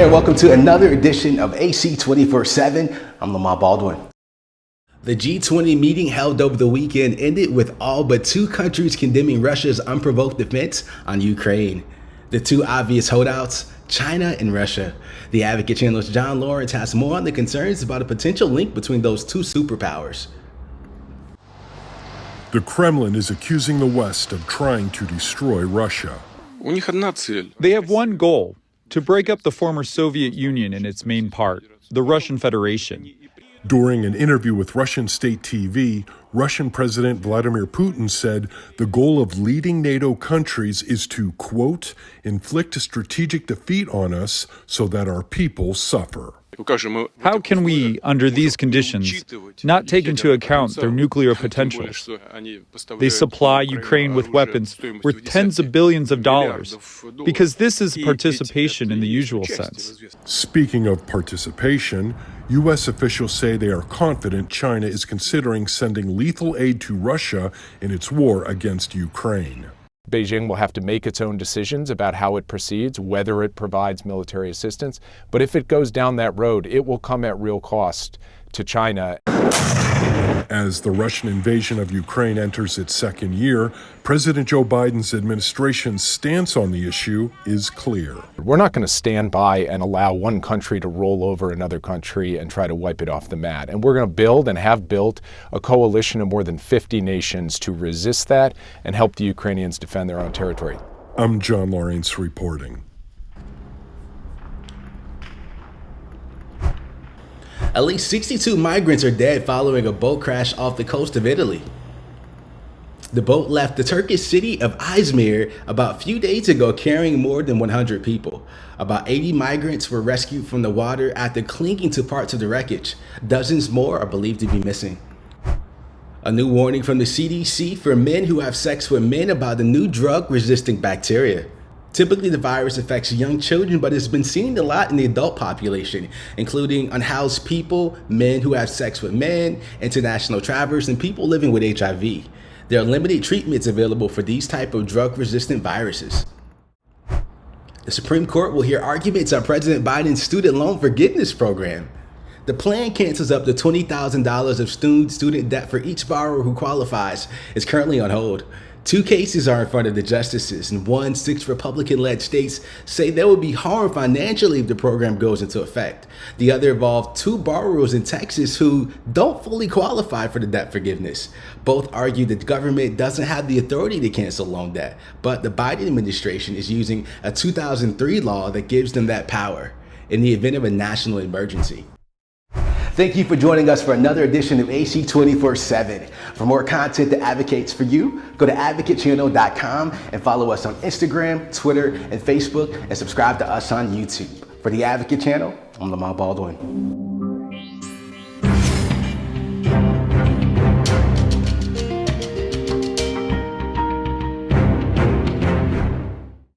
there, welcome to another edition of AC 24/7. I'm Lamar Baldwin. The G20 meeting held over the weekend ended with all but two countries condemning Russia's unprovoked defense on Ukraine. The two obvious holdouts, China and Russia. The Advocate Channel's John Lawrence has more on the concerns about a potential link between those two superpowers. The Kremlin is accusing the West of trying to destroy Russia. They have one goal: to break up the former Soviet Union in its main part, the Russian Federation. During an interview with Russian state TV, Russian President Vladimir Putin said the goal of leading NATO countries is to, quote, inflict a strategic defeat on us so that our people suffer. How can we, under these conditions, not take into account their nuclear potentials? They supply Ukraine with weapons worth tens of billions of dollars, because this is participation in the usual sense. Speaking of participation, U.S. officials say they are confident China is considering sending lethal aid to Russia in its war against Ukraine. Beijing will have to make its own decisions about how it proceeds, whether it provides military assistance. But if it goes down that road, it will come at real cost to China. As the Russian invasion of Ukraine enters its second year, President Joe Biden's administration's stance on the issue is clear. We're not going to stand by and allow one country to roll over another country and try to wipe it off the mat. And we're going to build and have built a coalition of more than 50 nations to resist that and help the Ukrainians defend their own territory. I'm John Lawrence reporting. At least 62 migrants are dead following a boat crash off the coast of Italy. The boat left the Turkish city of Izmir about a few days ago carrying more than 100 people. About 80 migrants were rescued from the water after clinging to parts of the wreckage. Dozens more are believed to be missing. A new warning from the CDC for men who have sex with men about the new drug-resistant bacteria. Typically, the virus affects young children, but it's been seen a lot in the adult population, including unhoused people, men who have sex with men, international travelers, and people living with HIV. There are limited treatments available for these type of drug-resistant viruses. The Supreme Court will hear arguments on President Biden's student loan forgiveness program. The plan cancels up to $20,000 of student debt for each borrower who qualifies. It's currently on hold. Two cases are in front of the justices, and 6 Republican-led states say they will be harmed financially if the program goes into effect. The other involved 2 borrowers in Texas who don't fully qualify for the debt forgiveness. Both argue that the government doesn't have the authority to cancel loan debt, but the Biden administration is using a 2003 law that gives them that power in the event of a national emergency. Thank you for joining us for another edition of AC 24/7. For more content that advocates for you, go to advocatechannel.com and follow us on Instagram, Twitter, and Facebook, and subscribe to us on YouTube. For the Advocate Channel, I'm Lamar Baldwin.